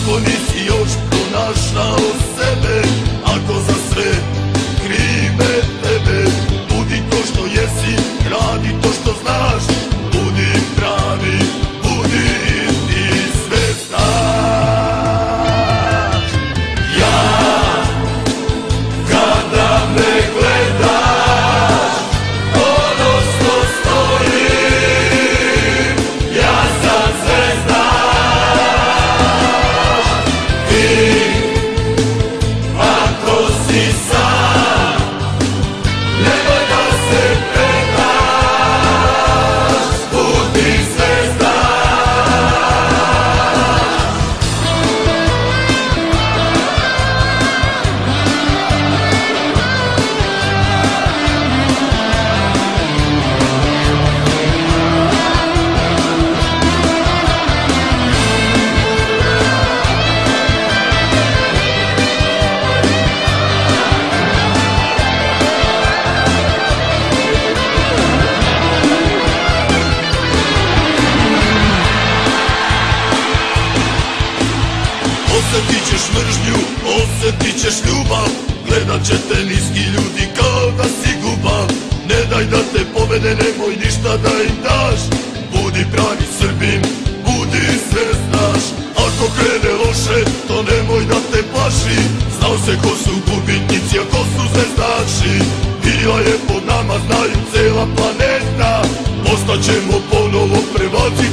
Ako nisi još pronašao sebe, ako za sve krive tebe, budi to što jesi, radi to što znaš, budi pravi, budi isti, sve znaš. Ja, kada me gledaš, ono što stojim, ja sam zvezda. Ako si sam, nemoj da se predaš, budi zvezda. Osjetit ćeš mržnju, osjetit ćeš ljubav, gledat će te niski ljudi kao da si gubav. Ne daj da te povede, nemoj ništa da im daš, budi pravi Srbin, budi sve znaš. Ako krene loše, to nemoj da te plaši, znao se ko su gubitnici, a ko su zvezdaši. Bila je pod nama, znaju cela planeta, postaćemo ponovo prvaci